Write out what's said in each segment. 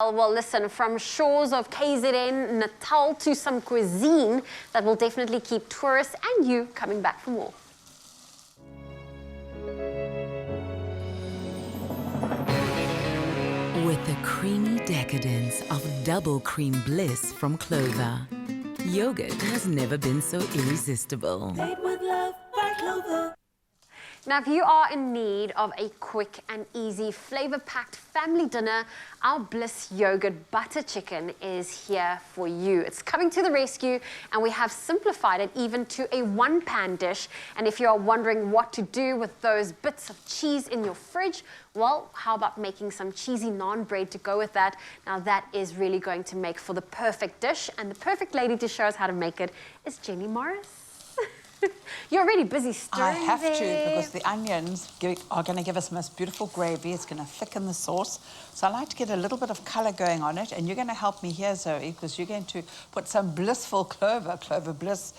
Well, listen, from shores of KZN, Natal to some cuisine that will definitely keep tourists and you coming back for more. With the creamy decadence of double cream bliss from Clover, yogurt has never been so irresistible. Made with love by Clover. Now, if you are in need of a quick and easy flavor-packed family dinner, our Bliss Yogurt Butter Chicken is here for you. It's coming to the rescue, and we have simplified it even to a one-pan dish. And if you are wondering what to do with those bits of cheese in your fridge, well, how about making some cheesy naan bread to go with that? Now, that is really going to make for the perfect dish, and the perfect lady to show us how to make it is Jenny Morris. You're already busy stirring. I have to, because the onions are going to give us most beautiful gravy. It's going to thicken the sauce. So I like to get a little bit of colour going on it. And you're going to help me here, Zoe, because you're going to put some blissful Clover Bliss,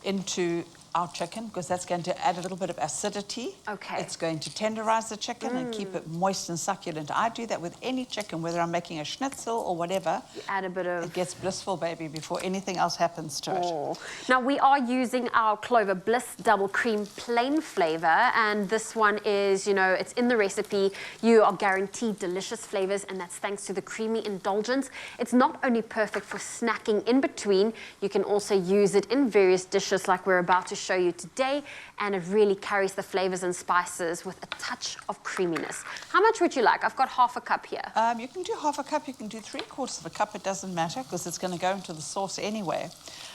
into our chicken, because that's going to add a little bit of acidity. Okay. It's going to tenderize the chicken and keep it moist and succulent. I do that with any chicken, whether I'm making a schnitzel or whatever. You add a bit of... It gets blissful, baby, before anything else happens to it. Now, we are using our Clover Bliss double cream plain flavor, and this one is, you know, it's in the recipe. You are guaranteed delicious flavors, and that's thanks to the creamy indulgence. It's not only perfect for snacking in between, you can also use it in various dishes like we're about to show you today, and it really carries the flavors and spices with a touch of creaminess. How much would you like? I've got half a cup here. You can do half a cup, you can do 3/4 of a cup, it doesn't matter, because it's going to go into the sauce anyway.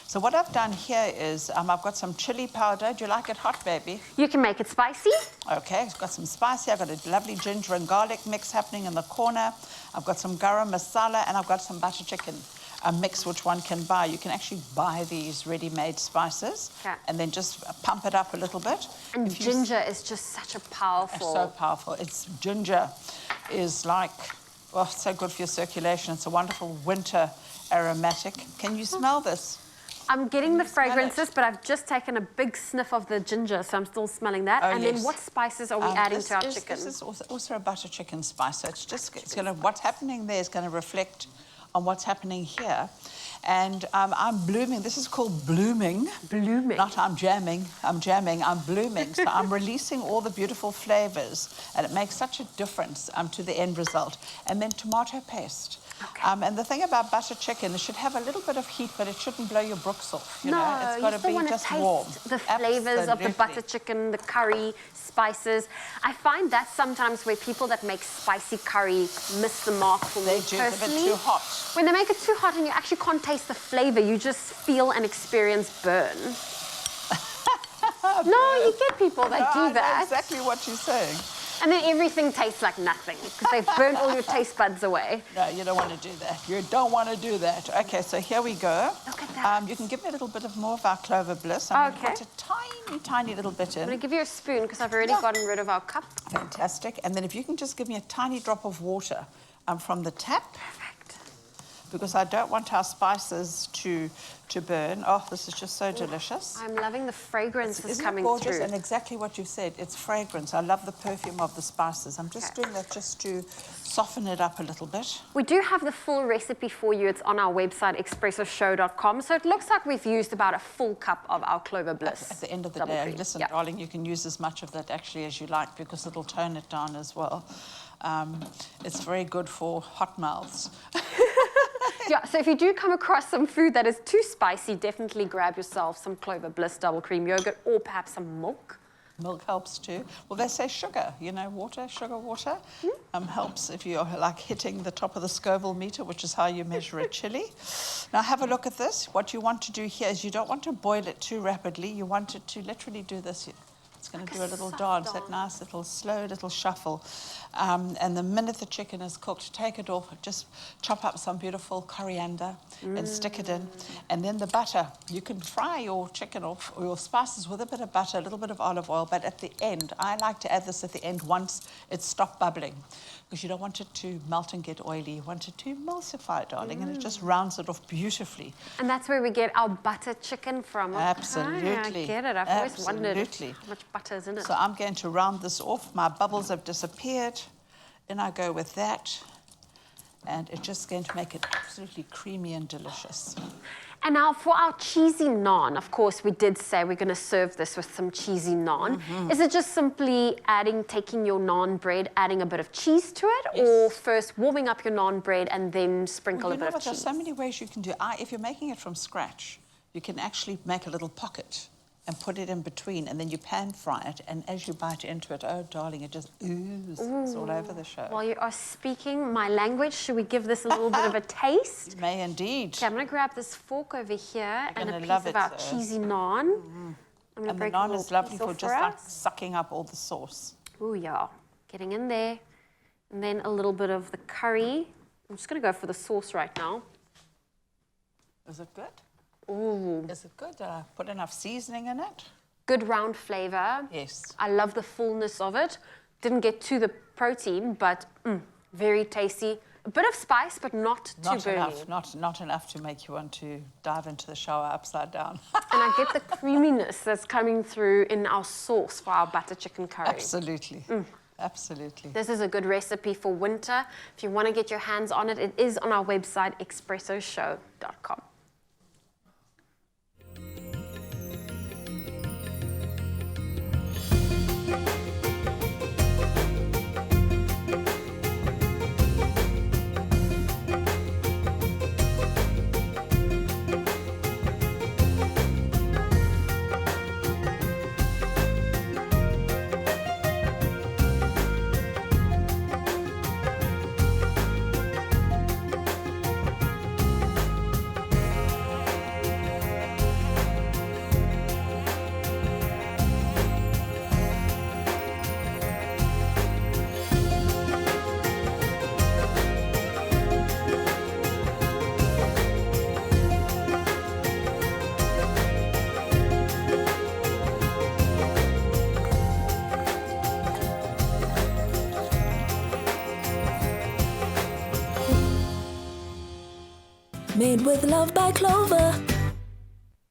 So what I've done here is, I've got some chili powder. Do you like it hot, baby? You can make it spicy. Okay, I've got some spicy. I've got a lovely ginger and garlic mix happening in the corner. I've got some garam masala, and I've got some butter chicken. A mix which one can buy. You can actually buy these ready-made spices, and then just pump it up a little bit. And ginger is just such a powerful... So powerful. Ginger is like, oh, it's so good for your circulation. It's a wonderful winter aromatic. Can you smell this? I'm getting the fragrances, but I've just taken a big sniff of the ginger, so I'm still smelling that. And then what spices are we adding to our chicken? This is also a butter chicken spice. So it's going to, what's happening there is going to reflect on what's happening here. And I'm blooming. This is called blooming. Blooming. Not I'm jamming, I'm blooming. So I'm releasing all the beautiful flavors, and it makes such a difference to the end result. And then tomato paste. Okay. And the thing about butter chicken, it should have a little bit of heat, but it shouldn't blow your brooks off. You know? It's got to be just warm. The flavors of the butter chicken, the curry, spices. I find that sometimes where people that make spicy curry miss the mark for me personally. They do, it's a bit too hot. When they make it too hot and you actually can't taste the flavor, you just feel and experience burn. No, you get people that do that. I know exactly what you're saying. And then everything tastes like nothing because they've burnt all your taste buds away. No, you don't want to do that. You don't want to do that. Okay, so here we go. Look at that. You can give me a little bit of more of our Clover Bliss. I'm going to put a tiny, tiny little bit in. I'm going to give you a spoon because I've already gotten rid of our cup. Fantastic. And then if you can just give me a tiny drop of water from the tap. Perfect. Because I don't want our spices to burn. Oh, this is just so delicious. I'm loving the fragrance that's coming gorgeous? through. And exactly what you've said, it's fragrance. I love the perfume of the spices. I'm just doing that just to soften it up a little bit. We do have the full recipe for you. It's on our website, expressoshow.com. So it looks like we've used about a full cup of our Clover Bliss. At the end of the day, listen, darling, you can use as much of that actually as you like, because it'll tone it down as well. It's very good for hot mouths. Yeah, so if you do come across some food that is too spicy, definitely grab yourself some Clover Bliss double cream yogurt or perhaps some milk. Milk helps too. Well, they say sugar, you know, water helps if you're like hitting the top of the Scoville meter, which is how you measure a chili. Now have a look at this. What you want to do here is you don't want to boil it too rapidly. You want it to literally do this. It's going to do a little dance, that nice little slow little shuffle. And the minute the chicken is cooked, take it off, just chop up some beautiful coriander and stick it in. And then the butter, you can fry your chicken or your spices with a bit of butter, a little bit of olive oil, but at the end, I like to add this at the end once it's stopped bubbling, because you don't want it to melt and get oily. You want it to emulsify, darling, and it just rounds it off beautifully. And that's where we get our butter chicken from. Absolutely. I get it. I've always wondered how much butter is in it. So I'm going to round this off. My bubbles have disappeared. In I go with that. and it's just going to make it absolutely creamy and delicious. And now for our cheesy naan, of course, we did say we're going to serve this with some cheesy naan. Is it just simply taking your naan bread, adding a bit of cheese to it, or first warming up your naan bread and then sprinkle a bit of cheese? There's so many ways you can do it. If you're making it from scratch, you can actually make a little pocket and put it in between, and then you pan fry it, and as you bite into it, oh darling, it just oozes all over the show. While you are speaking my language, should we give this a little bit of a taste? You may indeed. Okay, I'm going to grab this fork over here and a piece love of it, our cheesy naan. I'm And the naan is lovely for just like sucking up all the sauce. Ooh, yeah. Getting in there. And then a little bit of the curry. I'm just going to go for the sauce right now. Is it good? Ooh. Is it good? Did I put enough seasoning in it? Good round flavor. Yes. I love the fullness of it. Didn't get to the protein, but very tasty. A bit of spice, but not too burny. Not enough to make you want to dive into the shower upside down. And I get the creaminess that's coming through in our sauce for our butter chicken curry. Absolutely. Absolutely. This is a good recipe for winter. If you want to get your hands on it, it is on our website, expressoshow.com. Made with love by Clover.